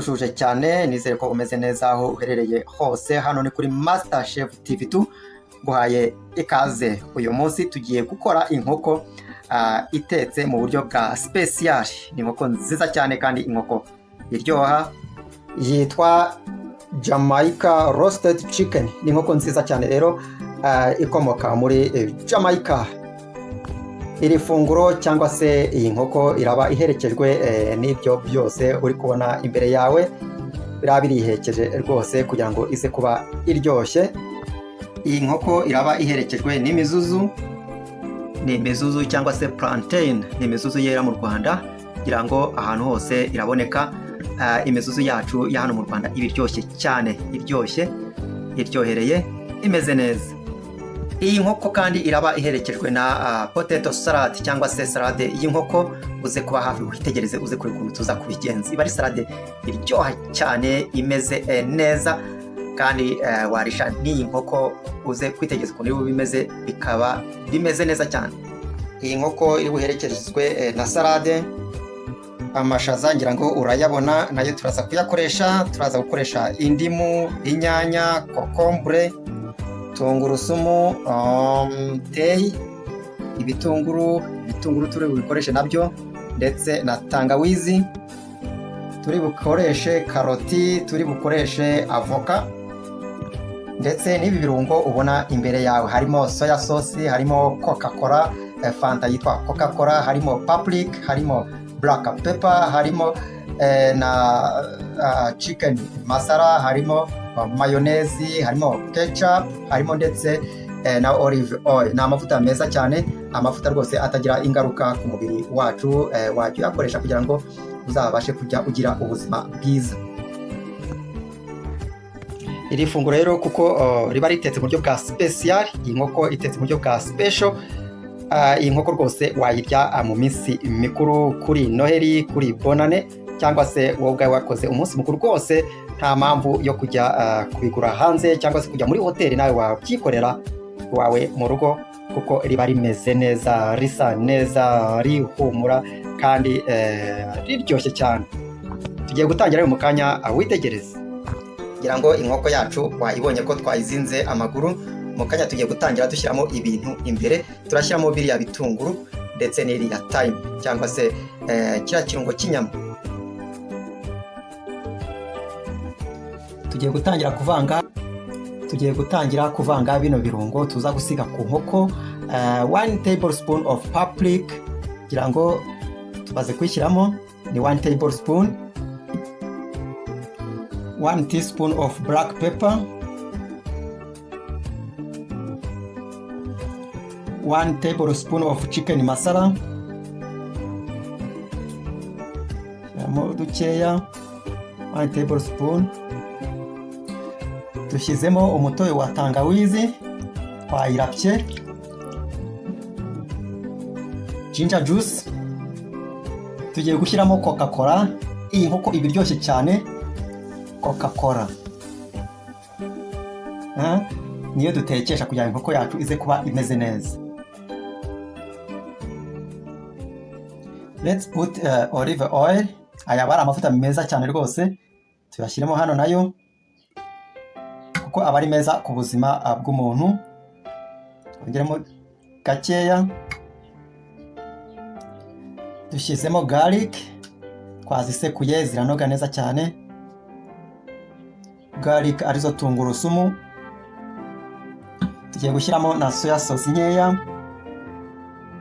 ndagushuje cyane, nizere ko umeze neza aho uherereye hose. Hano ni kuri Master Chef TV2 guhaye ikaze. Uyu munsi tugiye gukora inkoko itetse mu buryo bwa special. Ni inkoko nziza cyane kandi inkoko iryoha, yitwa Jamaica roasted chicken. Ni inkoko nziza cyane rero ikomoka muri Jamaica. Iri funguro cyangwa se iyi nkoko iraba iherekejwe n'ibyo byose uri kubona imbere yawe, biraba birihekeje rwose kugira ngo ize kuba iryoshye. Iyi nkoko iraba iherekejwe n'imizuzu, ni imizuzu cyangwa se plantain, ni imizuzu yera mu Rwanda kugira ngo ahantu hose iraboneka. Imizuzu yacu ya hano mu Rwanda ibiryoshye cyane, iryoshye, iryohereye, imeze neza. Iyi nkoko kandi iraba iherekejwe na potato salad cyangwa se salade y'inkoko. Uze kuba hafi uhitegereze, uze kuri ukuntu tuza kubigenza. Iba ari salade iryoha cyane, imeze neza kandi warisha n'iyi nkoko, uze kwitegereza ukuntu ibi bimeze, bikaba bimeze neza cyane. Iyi nkoko iri buherekezwe na salade, amashaza ngira ngo urayabona, nayo turaza kuyakoresha. Turaza gukoresha indimu, inyanya, kokombure, tungurusumu, teyi, ibitunguru turi bubikoreshe nabyo, ndetse na tangawizi, turi bukoreshe karoti, turi bukoreshe avoka, ndetse n'ibi birungo ubona imbere yawe. Harimo soya sauce, harimo Coca-Cola, fanta yitwa Coca-Cola, harimo paprika, harimo black pepper, harimo na chicken masala, harimo mayonezi, harimo ketchup, harimo ndetse na olive oil. Ni amavuta meza cyane, amavuta rwose atagira ingaruka ku mubiri wacu. Wajya uyakoresha kugira ngo uzabashe kujya ugira ubuzima bwiza. Iri funguro rero kuko riba ritetse mu buryo bwa special, iyi nkoko itetse mu buryo bwa special. Iyi nkoko rwose wayirya mu minsi mikuru, kuri Noheli, kuri Bonane, cyangwa se wowe ubwawe wakoze umunsi mukuru rwose. Nta mpamvu yo kujya kubigura hanze cyangwa se kujya muri hoteli, nawe wabyikorera wawe mu rugo, kuko riba rimeze neza, risa neza, rihumura kandi riryoshye cyane. Tugiye gutangira mu kanya, witegereze. Ngira ngo inkoko yacu wayibonye ko twayizinze amaguru. Mu kanya tugiye gutangira dushyiramo ibintu imbere. Turashyiramo biriya bitunguru ndetse n'iriya thyme cyangwa se kiriya kirungo cy'inyama. Tugiye gutangira kuvanga bino birungo tuza gusiga ku nkoko. 1 tablespoon of paprika, kugira ngo tubaze kwishyiramo ni 1 tablespoon. 1 teaspoon of black pepper, 1 tablespoon of chicken masala, dukeya 1 tablespoon. Dushyizemo umutobe wa tangawizi twayirapye, ginger juice. Tugiye gushyiramo Coca-Cola. Iyi nkoko ibiryoshye cyane, Coca-Cola niyo dutekesha kugira ngo inkoko yacu ize kuba imeze neza. Let's put olive oil. Aya aba ari amavuta meza cyane rwose, tuyashyiremo hano nayo kuko aba ari meza ku buzima bw'umuntu. Twongeremo gakeya. Dushyizemo garlic, twazisekuye ziranoga neza cyane. Garlic arizo tungurusumu. Tugiye gushyiramo na soya sauce nkeya.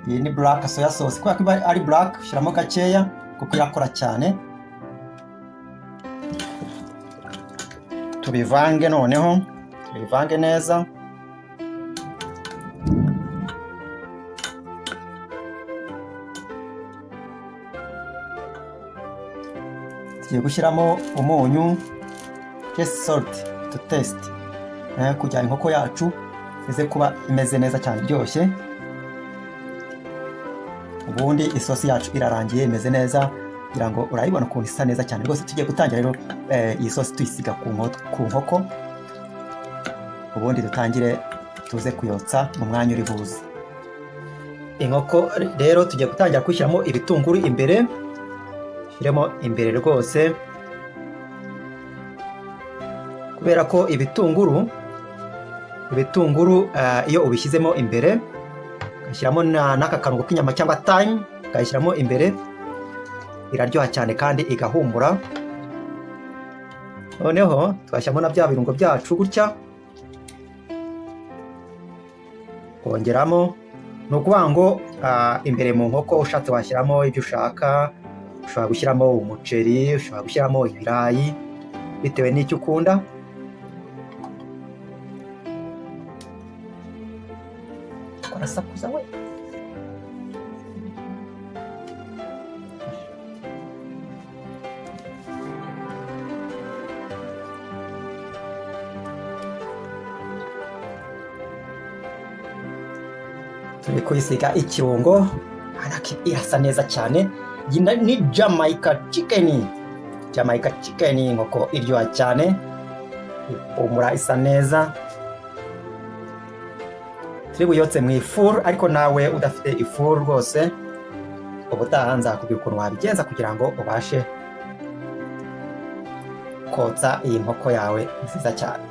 Iyi ni black soya sauce, kuko ari black ushyiramo gakeya kuko irakora cyane. Tubivange noneho, tubivange neza. Tugiye gushyiramo umunyu, just salt to taste, kugira inkoko yacu ize kuba imeze neza cyane, iryoshye. Ubundi isosi yacu irarangiye, imeze neza, kugira ngo urayibona ukuntu isa neza cyane rwose. Tugiye gutangira rero iyi sosi tuyisiga ku nkoko, ubundi dutangire tuze kuyotsa mu mwanya uri buze. Inkoko rero tugiye gutangira kwishyiramo ibitunguru imbere. Shyiremo imbere rwose. kubera ko ibitunguru iyo ubishyizemo imbere ugashyiramo n'aka karungo k'inyama cyangwa thyme ukayishyiramo imbere, iraryoha cyane kandi igahumura. Noneho tugashyiramo na bya birungo byacu gutya, kongeramo. Ni ukuvuga ngo imbere mu nkoko ushatse washyiramo ibyo ushaka, ushobora gushyiramo umuceri, ushobora gushyiramo ibirayi bitewe n'icyo ukunda. Korasakuza we. Turi kuyisiga ikirungo, irasa neza cyane. Ni Jamaica chicken. Jamaica chicken, inkoko iryoha cyane, umura isa neza. Turi buyotse mu ifuru, ariko nawe udafite ifuru rwose ubutaha nzakubwira ukuntu wabigenza kugira ngo ubashe kotsa iyi nkoko yawe nziza cyane.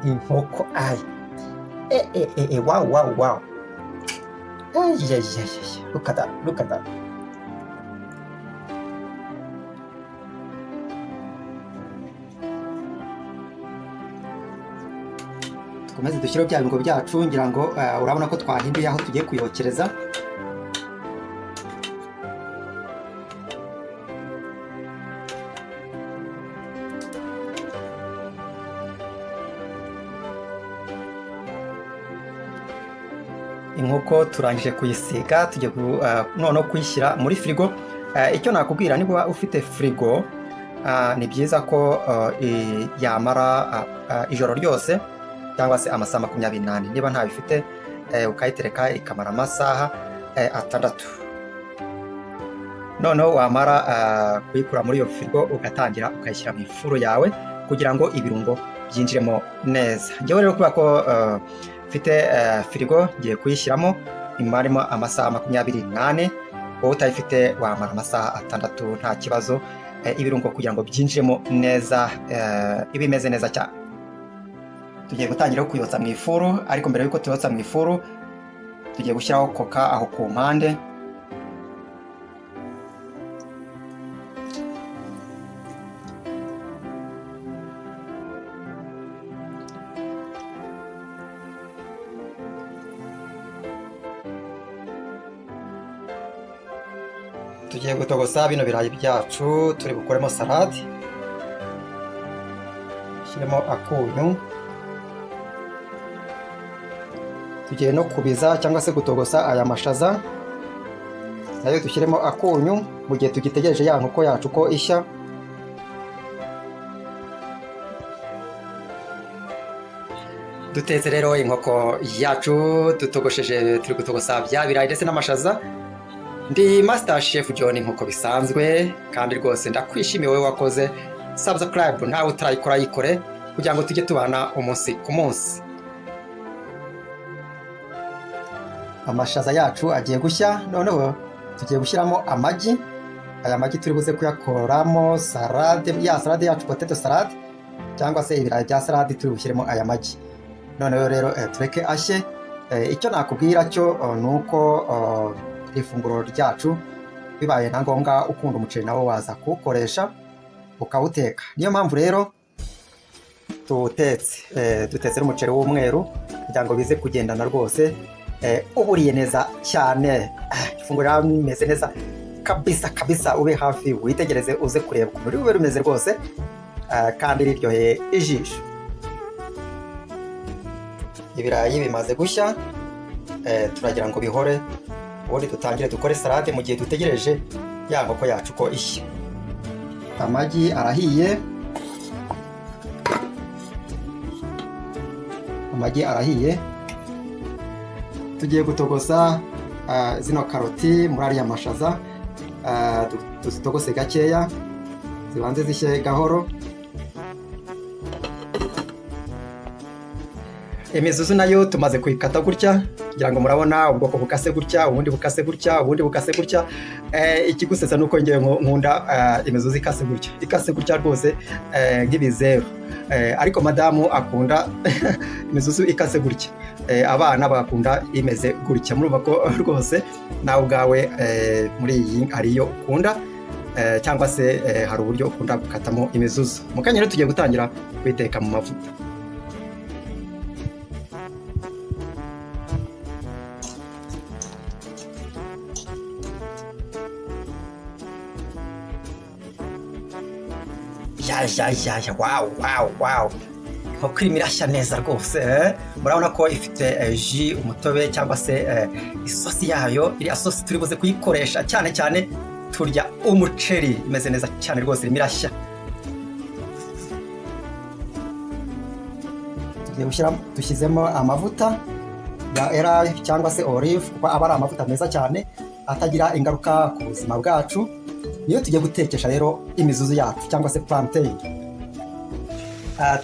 Inkoko wow. Look at that. Tukomeze dushyiraho bya birungo byacu, ngira ngo urabona ko twahinduye aho tugiye kuyokereza. Inkoko turangije kuyisiga, tugiye noneho kuyishyira muri firigo. Icyo nakubwira, niba ufite firigo ni byiza ko yamara ijoro ryose cyangwa se amasaha 24. Niba ntabifite ukayitereka ikamara amasaha 6. Noneho wamara kuyikura muri iyo firigo ugatangira ukayishyira mu ifuru yawe kugira ngo ibirungo byinjiremo neza. Njyewe rero kubera ko mfite firigo, ngiye kuyishyiramo imarimo amasaha 24. Wowe utayifite wamara amasaha 6 nta kibazo, ibirungo kugira ngo byinjiremo neza, ibimeze neza cyane. Tugiye gutangira kuyotsa mu ifuru, ariko mbere yuko tuyotsa mu ifuru tugiye gushyiraho koka aho ku mpande. Tugiye gutogosa bino birayi byacu, turi bukoremo salade. Shyiremo akunyu. Tugiye no kubiza cyangwa se gutogosa aya mashaza, nayo dushyiremo akunyu mu gihe tugitegereje ya nkoko yacu ko ishya. Dutetse rero inkoko yacu, dutogosheje, turi gutogosa bya birayi ndetse n'amashaza. Ndi Master Chef John nk'uko bisanzwe, kandi rwose ndakwishimiye wowe wakoze subscribe, nawe utarayikora yikore kugira ngo tujye tubana umunsi ku munsi. Amashaza yacu agiye gushya, noneho tugiye gushyiramo amagi. Aya magi turi buze kuyakoramo salade, ya salade yacu, potato salade cyangwa se ibirayi bya salade, turi bushyiremo aya magi. Noneho rero tureke ashye. Icyo nakubwira cyo nuko ifunguro ryacu bibaye na ngombwa ukunda umuceri nawo waza kuwukoresha ukawuteka. Niyo mpamvu rero dutetse n'umuceri w'umweru kugira ngo bize kugendana rwose, uburiye neza cyane. Ifunguro rimeze neza kabisa, ube hafi witegereze uze kureba ukuntu ribe rumeze rwose, kandi riryoheye ijisho. Ibirayi bimaze gushya, turagira ngo bihore, ubundi dutangire dukore salade mu gihe dutegereje ya nkoko yacu ko ishya. Amagi arahiye, tugiye gutogosa zino karoti muri ariya mashaza, tuzitogose gakeya zibanze zishye gahoro. imizuzu nayo tumaze kuyikata gutya kugira ngo murabona ubwoko bukase gutya, ubundi bukase gutya, ubundi bukase gutya. Ikigusetsa nuko ngewe nkunda imizuzu ikase gutya rwose nk'ibizeru, ariko madamu akunda imizuzu ikase gutya, abana bakunda imeze gutya. Murumva ko rwose nawe ubwawe muri iyi hariyo ukunda, cyangwa se hari uburyo ukunda gukatamo imizuzu. Mu kanya rero tugiye gutangira kuyiteka mu mavuta. Wow, inkoko irimo irashya neza rwose. Murabona ko ifite ji, umutobe cyangwa se isosi yayo. Iriya sosi turi buze kuyikoresha cyane cyane turya umuceri. Imeze neza cyane rwose, irimo irashya. Dushyizemo amavuta ya elayo cyangwa se olive, kuko aba ari amavuta meza cyane atagira ingaruka ku buzima bwacu. Niyo tugiye gutekesha rero imizuzu yacu cyangwa se plantain.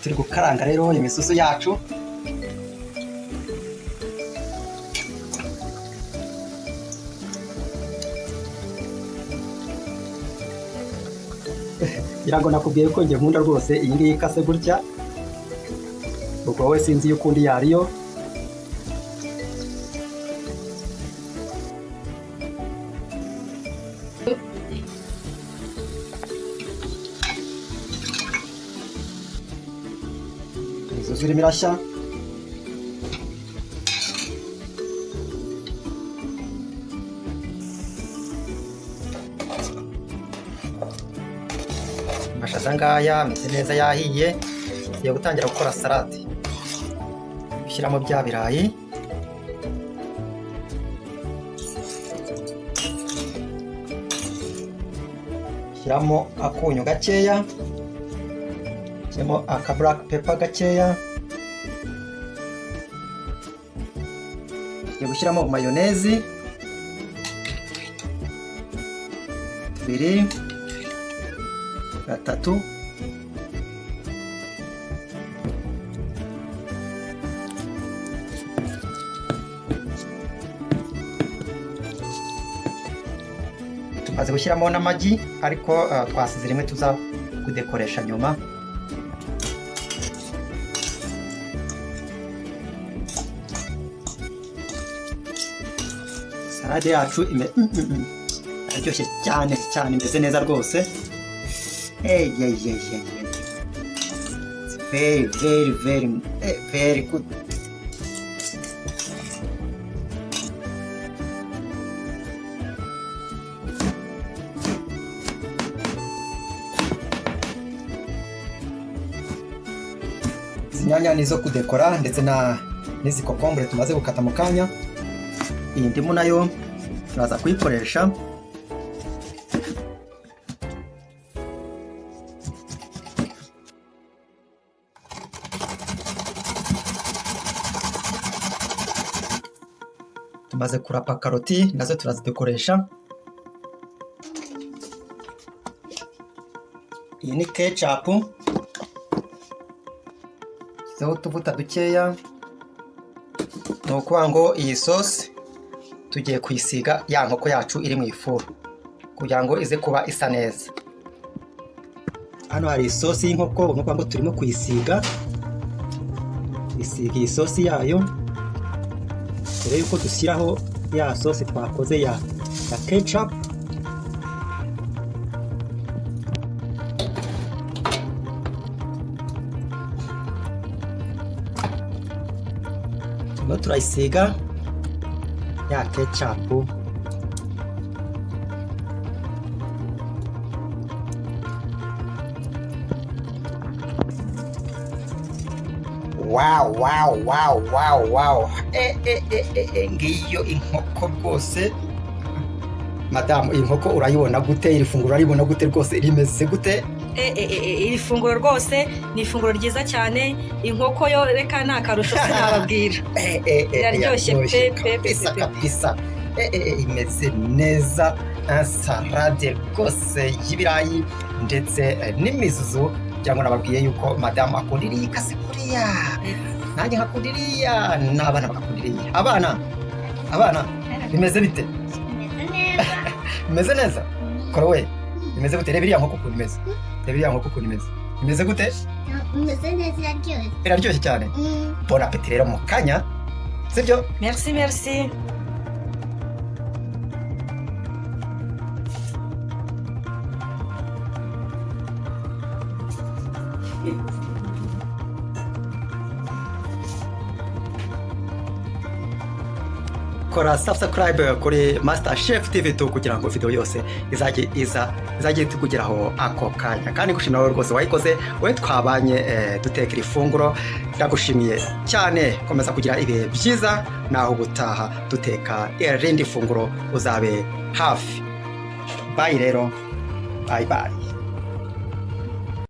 Turi gukaranga rero imizuzu yacu. Irago nakubwiye ko ngiye nkunda rwose iyi ngiyi ikase gutya. Ubwo wowe sinzi yuko undi yariyo. Imizuzu irimo irashya. Amashaza ngaya ameze neza yahiye. Tugiye gutangira gukora salade. Gushyiramo bya birayi. Shyiramo akunyu gakeya. Shyiramo aka black pepper gakeya. Tugiye gushyiramo mayonezi 2, 3. Tumaze gushyiramo n'amagi, ariko twasize rimwe tuza kudekoresha nyuma. Salade yacu iraryoshye cyane, imeze neza rwose. It's very good. Inyanya nizo kudekora ndetse n'izi kokombure tumaze gukata mu kanya. Iyi ndimu nayo turaza kuyikoresha. Tumaze kurapa karoti nazo turazidekoresha. Iyi ni ketchup. Tuzeho utuvuta dukeya. Ni ukuvuga ngo iyi sosi tugiye kuyisiga ya nkoko yacu iri mu ifuru kugira ngo ize kuba isa neza. Hano hari isosi y'inkoko, nuko ngo turimo kuyisiga. Isiga iyi sosi yayo. Mbere yuko dushyiraho ya sosi twakoze ya ketchup. Turimo turayisiga ya ketchup. Wow. Ngiyo inkoko rwose. Madamu, iyi nkoko urayibona gute? Iri funguro urayibona gute rwose? Rimeze gute? Iri funguro rwose ni ifunguro ryiza cyane. Inkoko yo reka nta karusho sinababwira. Iraryoshye kabisa. Imeze neza. Salade rwose y'ibirayi ndetse n'imizuzu. Cyangwa nababwiye yuko madamu akunda iri ikase kuriya. nanjye nkakunda iriya n'abana bagakunda iriya. Abana bimeze bite? Bimeze neza. Kora we bimeze gute? Reba iriya nkoko ukuntu imeze. Imeze gute? Imeze neza, iraryoshye cyane. Bon appétit rero mu kanya, sibyo? Merci. Kora subscribe kuri Master Chef TV kugira ngo video yose izajye tukugeraho ako kanya. Kandi gushimira wowe rwose wayikoze, wowe twabanye dutekera ifunguro. Ndagushimiye cyane, komeza kugira ibihe byiza, naho ubutaha duteka irindi funguro uzabe hafi. Bye rero, bye.